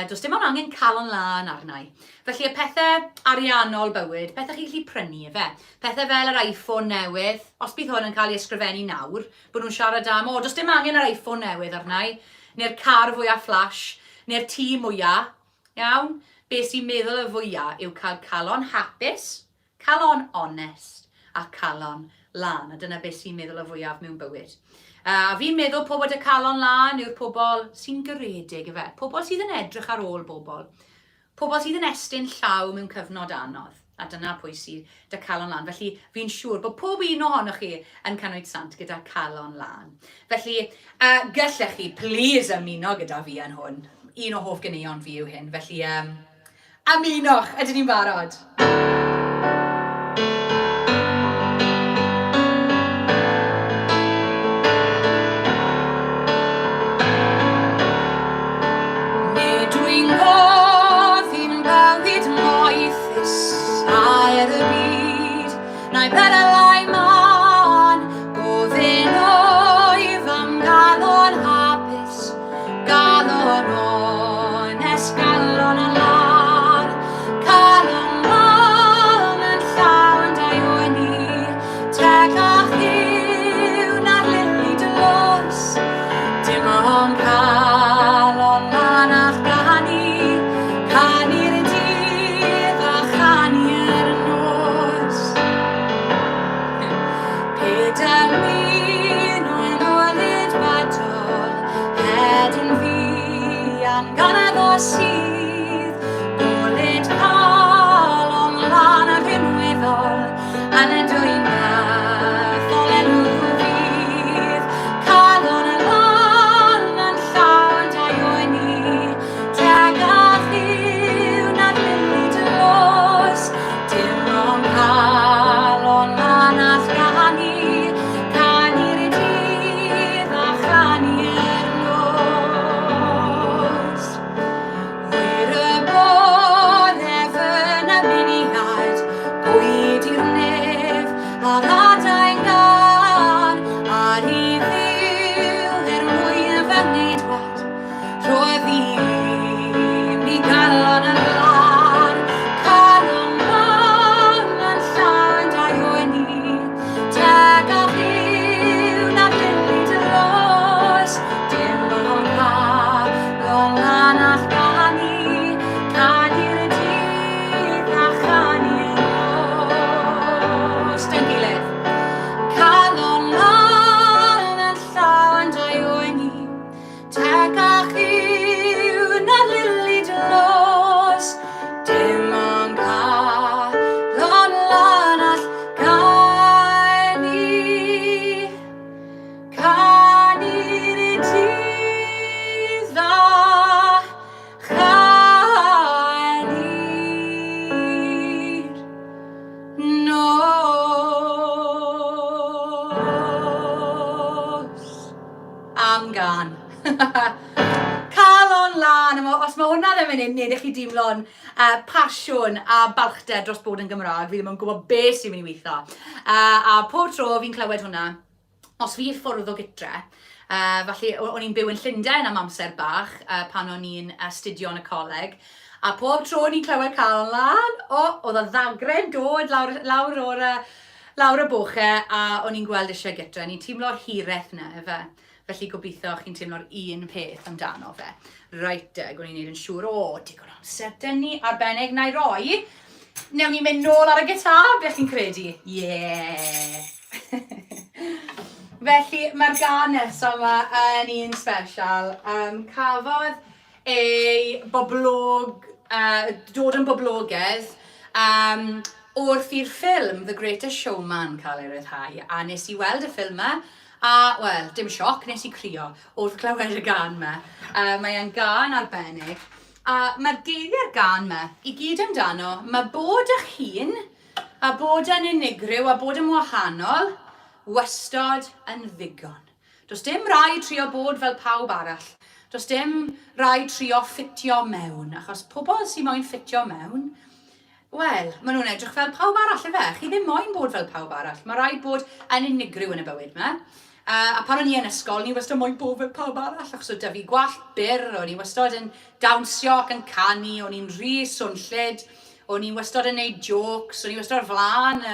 [SPEAKER 1] Does dim ond angen calon lan arna i. Felly y pethau ariannol bywyd, pethau chi'n gallu prynu efe. Pethau fel yr iPhone newydd, os bydd hwn yn cael ei ysgrifennu nawr, bod nhw'n siarad am, does dim angen yr iPhone newydd arna i, neu'r car fwyaf flash, neu'r tŷ mwyaf, iawn? Be sy'n meddwl y fwyaf yw cael calon hapus, calon onest a calon lan. A dyna beth sy'n meddwl y fwyaf mewn bywyd. A fi'n meddwl pobl y calon lan yw'r pobl sy'n garedig, efe. Pobl sydd yn edrych ar ôl bobl. Pobl sydd yn estyn llaw mewn cyfnod anodd. A dyna pwy sydd dy calon lan. Felly fi'n siŵr bod pob un ohonoch chi yn cynwyd sant gyda calon lan. Felly gallech chi please ymuno gyda fi yn hwn. Un o hoff ganeuon fi yw hyn. Felly ymunoch, ydyn ni'n barod? Na'i bedalai man, gofyn oif am galon hapus, galon onest, galon a lan, calon lan yn llawn dau oeni, teg a chyw na'r lili dylws, dim ond calon lan a'ch canu'r dydd a chanu'r nos. Pedal min o'n olyd badol, hedyn fi a'n ganedd o sydd, golyd calon lan ar hynweddol, a'n edwyn gath o lenw fydd, calon y lan yn llawn dau oeni, teg a chyw na'r lili dylws, dim ond calon lan a'ch canu'r dydd a chanu'r nos. Calon lan, os mae hwnna ddim yn unig i chi deimlo'n pasiwn a balchder dros bod yn Gymraeg, fi ddim yn gwybod beth sy'n mynd i weithio. A pob tro fi'n clywed hwnna, os fi ffwrdd o gytre, felly o'n i'n byw yn Llundain am amser bach pan o'n i'n astudio yn y coleg, a pob tro o'n i'n clywed Calon lan, oedd y ddagren dod lawr y boche a o'n i'n gweld eisiau gytre. Ni'n teimlo'r hireth na, efe. Felly gobeithio chi'n teimlo'r un peth amdano fe. Reit, o'n i'n neud yn siŵr, digon amser dynnu arbennig na i roi. Newn ni mynd nôl ar y gitar, beth chi'n credu? Yeah! Felly, mae'r gan nesaf yma yn un special. Cafodd ei boblog, dod yn boblogaidd wrth i'r ffilm The Greatest Showman cael ei ryddhau. A nes i weld y ffilm yma, a, wel, dim sioc, nes i crio wrth clywed y gan yma. Mae'n gan arbennig. A mae'r geiriau'r gan yma i gyd amdano, mae bod eich hun, a bod yn unigryw, a bod yn wahanol, wastad yn ddigon. Does dim rai trio bod fel pawb arall. Does dim rai trio ffitio mewn, achos pobl sy'n moyn ffitio mewn, wel, maen nhw'n edrych fel pawb arall, efe. Chi ddim moyn bod fel pawb arall. Mae rhaid bod yn unigryw yn y bywyd yma. A pan o'n i yn ysgol, ni wastad moyn bod fel pawb arall, achos oedd 'da fi gwallt byr, o'n i wastad yn dawnsio ac yn canu, o'n i'n rhy swnllyd, o'n i wastad yn neud jokes, o'n i wastad flan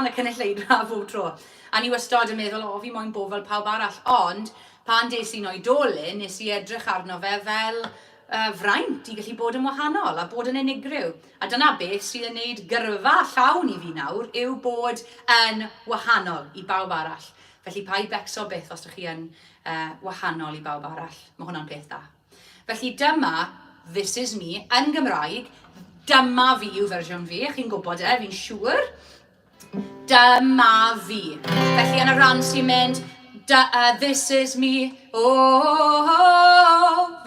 [SPEAKER 1] y cynulleidfa bob tro. A ni wastad yn meddwl, fi moyn bod fel pawb arall. Ond, pan des i'n oedolyn, nes i edrych arno fe fel fraint i gallu bod yn wahanol a bod yn unigryw. A dyna beth sydd yn gwneud gyrfa llawn i fi nawr yw bod yn wahanol i bawb arall. Felly paid becso byth os ydych chi yn wahanol i bawb arall. Mae hwnna'n peth da. Felly dyma This Is Me yn Gymraeg. Dyma fi yw fersiwn fi. Chi'n gwybod fi'n siŵr. Dyma fi. Felly yn y ran sy'n mynd This Is Me. Fi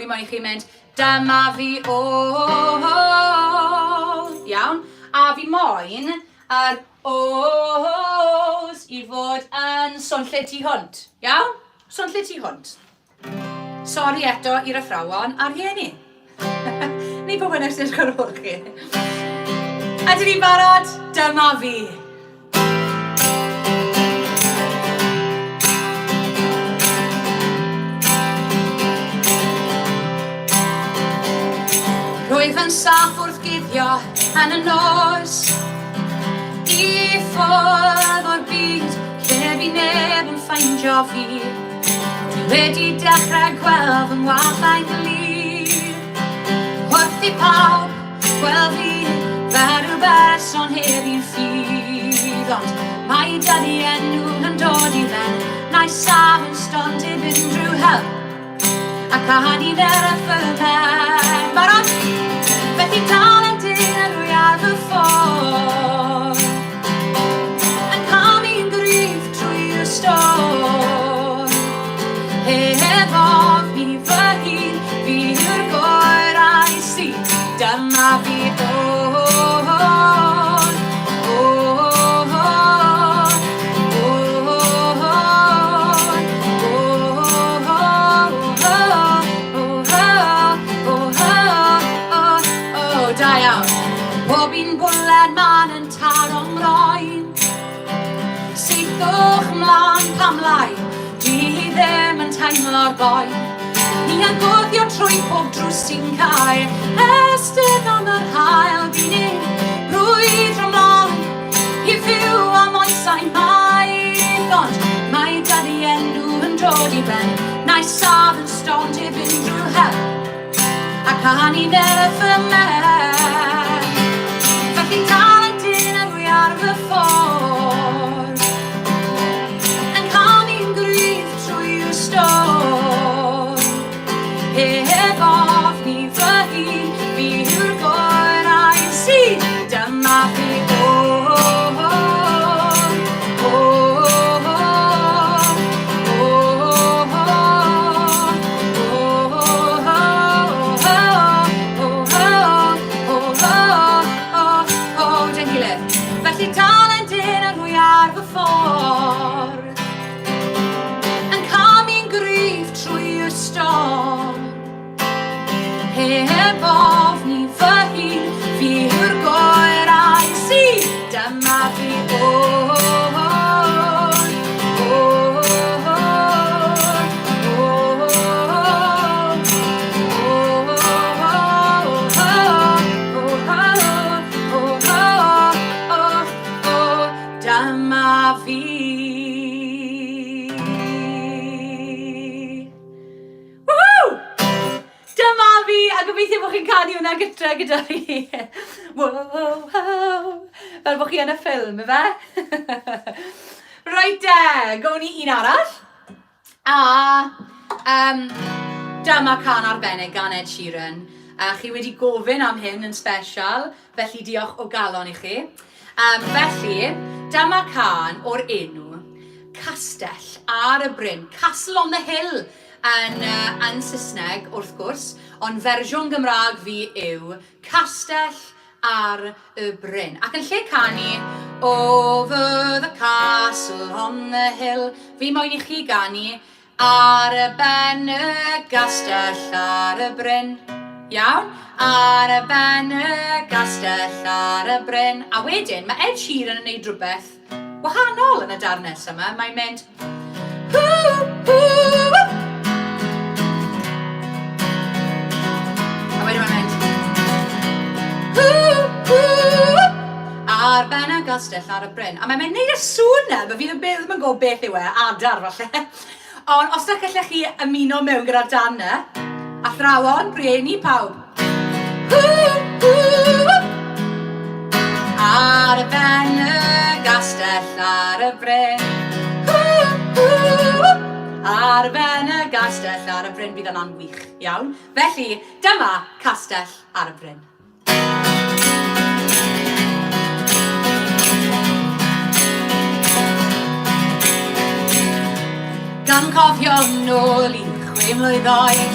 [SPEAKER 1] moyn i chi mynd dyma fi. Iawn. A fi moyn ar O's i fod yn swnllyd tu hwnt. Iawn? Swnllyd tu hwnt. Sori eto i'r athrawon a rhieni. Neu bod bynnag sy'n ar ôl chi. Ydyn ni'n barod? Dyma fi. Rwyf yn saff wrth guddio yn y nos i ffwrdd o'r byd lle bu neb yn ffeindio fi. Dwi wedi dechrau gweld fy ngwallau glir. Wrth i pawb gweld fi fel rhyw berson heb i'n ffydd. Ond mae dydi enw yn dod i ben, nai saf yn stond heb unrhyw help. Ac a ni fer y ffyrdd barod. Felly dal yn dyn a rwy ar fy ffordd, yn cael i'n gryf trwy'r storm. Hefo fi fy hun, fi yw'r gorau sydd. Dyma fi Pob un bwled man yn taro'n roen. Seithwch mlaen pam lai, dwi ddim yn teimlo'r boen. Ni yn gwthio trwy pob drws sy'n cael, estyn am yr hael fi'n rwydd rhwng i fyw am oesau maith. Ond mae dydi enw yn dod i ben, nai saf yn stond heb unrhyw help. Ac a ni nerf y mer. Felly dal yn dyn a rwy ar fy ffordd, yn cael i'n gryf trwy'r storm. Heb ofni fy hun, fi yw'r gorau sydd. Dyma fi heb ofni fy hun, fi yw'r goer a'i si, dyma fi dyma fi. Woohoo! Dyma fi, a gobeithio bod chi'n canu hwnna gyda fi. Wow, fel bod chi yn y ffilm, efe? Right, gown ni un arall. Dyma can arbennig gan Ed Sheeran. Chi wedi gofyn am hyn yn special, felly diolch o galon i chi. Felly, dyma can o'r enw Castell ar y Bryn. Castle on the Hill yn Saesneg wrth gwrs, ond fersiwn Gymraeg fi yw Castell ar y Bryn. Ac yn lle canu Over the castle on the hill, fi moyn I chi ganu ar y ben y gastell ar y Bryn. Iawn? Ar y ben y gastell ar y Bryn. A wedyn, mae Ed Sheeran yn neud rhywbeth wahanol yn y darnes yma. Mae'n mynd a wedyn mae'n mynd ar ben y gastell ar y Bryn. A mae'n neud y sŵn na, fi ddim yn gwybod beth yw e, adar falle. Ond os da gallech chi ymuno mewn gyda dan na, athrawon, rieni, pawb. Ar y ben y gastell ar y Bryn. Ar y ben y gastell ar y Bryn, bydd yna'n wych, iawn? Felly, dyma Castell ar y Bryn. Gan cofio nôl I 6 mlwydd oed,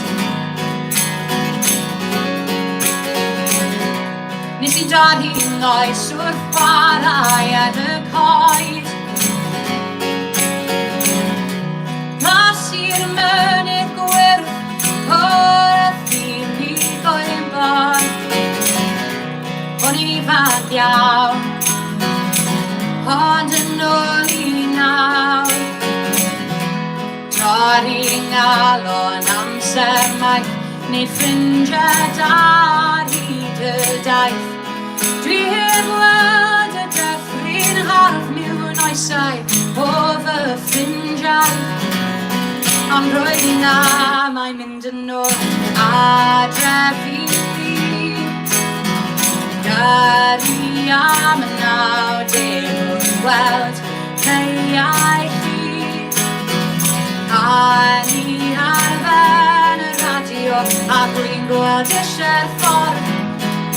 [SPEAKER 1] nes I dod hi'n oes wrth chwarae at y coed. Mas i'r mynydd gwyrdd o'r ffynig o'r bon. O'n i'n ifanc iawn, ond yn ôl I nawr. Dorri ngalon amser maith, neud ffrindiau dar hyd y daith. Dwi heb weld y dyffryn hardd mewn oesau o fy ffrindiau. Ond roedd I na, mae'n mynd yn ôl adref I fi. Gyrru am y 90 wrth gweld ceiau chi. A ni ar ben y radio, a dwi'n gweld eisiau'r ffordd.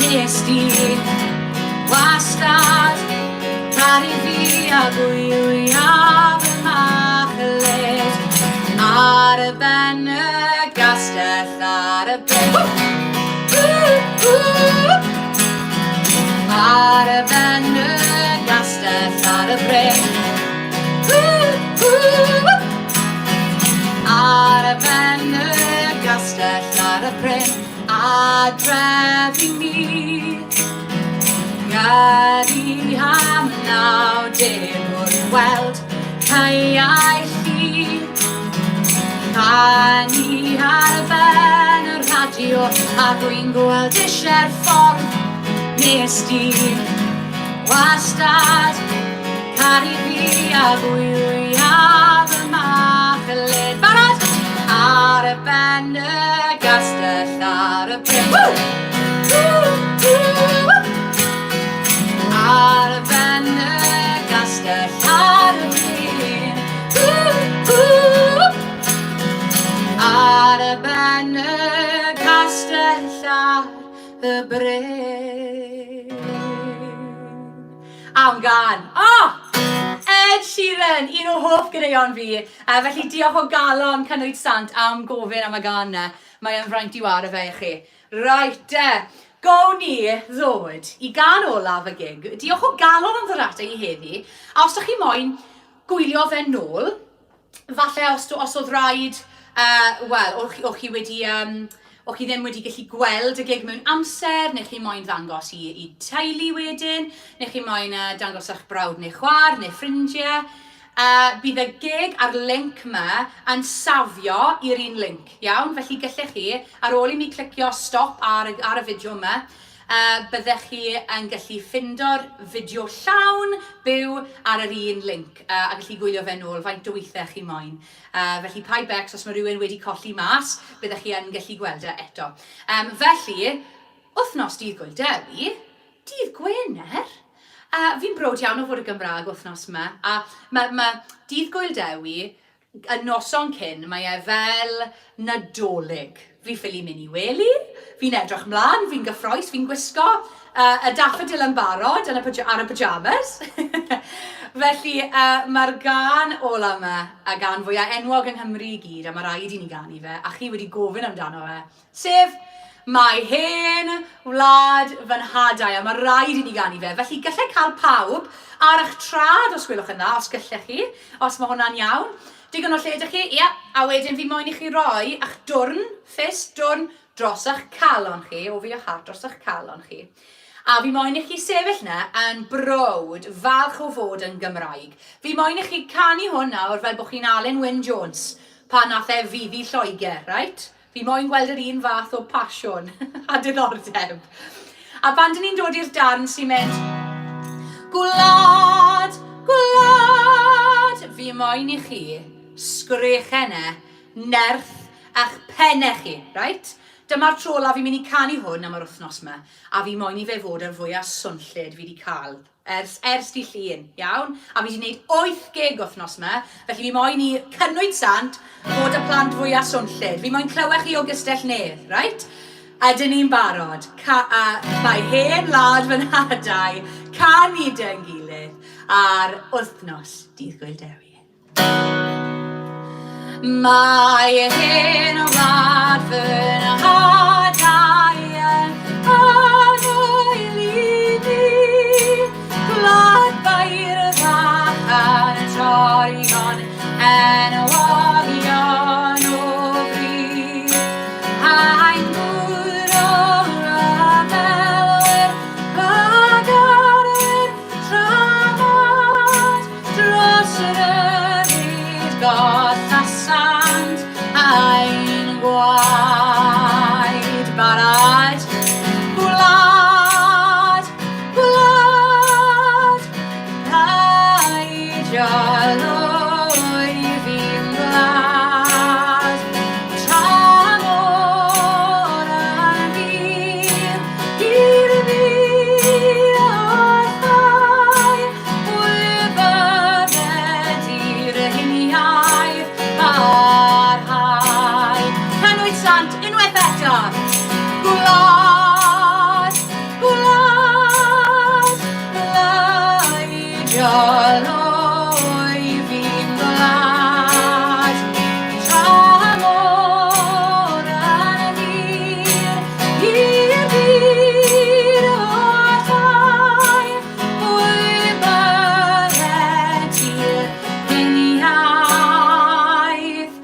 [SPEAKER 1] Nes di wastad, caru fi a gwywi am y machlyd. Ar y ben y gastell ar y Bryn. Ar y ben y gastell ar y Bryn. Ar y ben y gastell ar y Bryn, adref I mi. Gyrru am 90 wrth weld ceiau chi. A ni ar ben y radio, a dwi'n gweld eisiau'r ffordd. Nes di wastad, caru fi a gwywi am y machlyd. Barod? Ar y ben y gastell ar y Bryn. Ar y ben y gastell ar y Bryn. Ar y ben y gastell ar y Bryn. Am gan. Ed Sheeran, un o hoff gyneuon fi. Felly diolch o galon Cynwyd Sant am gofyn am y gan na. Mae yn fraint I war fe I chi. Right, gown ni ddod I gan olaf y gig. Diolch o galon am ddod ata I heddi. A os ydych chi moyn gwylio fe nôl, falle os oedd rhaid, wel, o'ch chi wedi o chi ddim wedi gallu gweld y gig mewn amser, neu chi moyn ddangos i teulu wedyn, neu chi moyn dangos eich brawd neu chwaer neu ffrindiau, bydd y gig a'r link yma yn safio i'r un link, iawn? Felly gallech chi, ar ôl i mi clicio stop ar y fideo yma, byddech chi yn gallu ffindo'r fideo llawn byw ar yr un link a gallu gwylio fe nôl faint o weithiau chi moyn. Felly pai becs os mae rhywun wedi colli mas, byddech chi yn gallu gweld e eto. Felly, wythnos dydd Gwyl Dewi, dydd Gwener. Fi'n brod iawn o fod y Gymraeg wythnos yma, a mae dydd Gwyl Dewi, y noson cyn, mae e fel Nadolig. Fi ffili mynd i wely, fi'n edrych mlaen, fi'n gyffroes, fi'n gwisgo y daffodil yn barod ar y pyjamas. Felly mae'r gan ola yma, y gan fwyaf enwog yng Nghymru i gyd, a mae rhaid i ni ganu fe, a chi wedi gofyn amdano fe, sef mae hen wlad fy nhadau, a mae rhaid i ni ganu fe. Felly gallai cael pawb ar eich trad, os gwelwch yn dda, os gallech chi, os mae hwnna'n iawn. Digon o lle ydych chi, ia, a wedyn fi moyn i chi roi eich dwrn, ffist dwrn, dros eich calon chi, o fi eich hart dros eich calon chi. A fi moyn i chi sefyll na yn browd, falch o fod yn Gymraeg. Fi moyn i chi canu hwn nawr fel bod chi'n Alun Wyn Jones, pan nath e fuddi Lloegr, right? Fi moyn gweld yr un fath o pasiwn a diddordeb. A pan dyn ni'n dod i'r darn sy'n mynd, gwlad, gwlad, fi moyn i chi sgrechenau, nerth a'ch pennau chi, right? Dyma'r tro la fi'n mynd i canu hwn am yr wythnos yma, a fi moyn i fe fod yr fwyaf swnllyd fi wedi cael ers di llun, iawn? A fi wedi gwneud 8 gig wythnos yma, felly fi moyn i cynnwyd sant fod y plant fwyaf swnllyd. Fi moyn clywech chi o Gystell Nedd, right? Ydyn ni'n barod. Mae hen lad fy nhadau canu dy'n gilydd ar wythnos dydd Gwyl Dewi. Mae hen wlad fy nhadau yn anwyl i ni, gwlad bair fach yn torion enwogion o bryd. Haen gŵr o'r ymwelwyr, bagarwyr, tramod dros yr yryd gothasant ein gwaed barad. Gwlad, gwlad, paid olwy fi'n gwlad. Tramor yn fyr, i'r fyr o'r ddau, wybyded i'r hiniaeth barhau. Cynwyd sant, unwaith eto. Gwlad, gwlad, blaid olwy fi'n gwlad. Tramor yn fyr, i'r fyr o'r ddau, wybyded i'r hiniaeth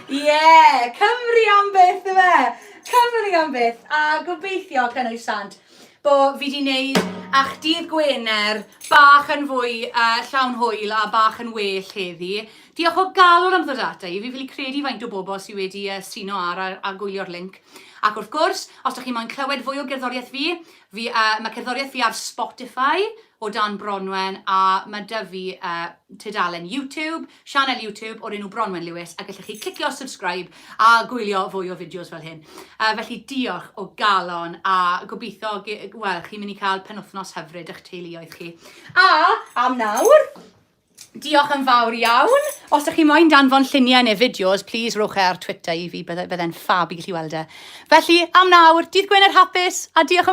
[SPEAKER 1] yeah, Cymru am byth yma. Cymru am byth. A gobeithio cynnwys sant bo fi di wneud a'ch dydd Gwener bach yn fwy llawn hwyl a bach yn well heddi. Diolch o galon am ddod ata i. Fi ffili credu faint o bobl sydd wedi suno a gwylio'r link. Ac wrth gwrs, os ydych chi moyn clywed fwy o gerddoriaeth fi, mae cerddoriaeth fi ar Spotify o Dan Bronwen, a mae dy fi tudalen YouTube, sianel YouTube o'r enw Bronwen Lewis, a gallech chi clicio subscribe a gwylio fwy o fideos fel hyn. Felly diolch o galon, a gobeithio, wel, chi'n mynd i cael penwythnos hyfryd eich teuluoedd chi. A am nawr, diolch yn fawr iawn. Os ydych chi moyn danfon lluniau neu fideos, please rowch e ar Twitter i fi, bydde'n ffab i gallu weld e. Felly, am nawr, dydd Gwener hapus, a diolch yn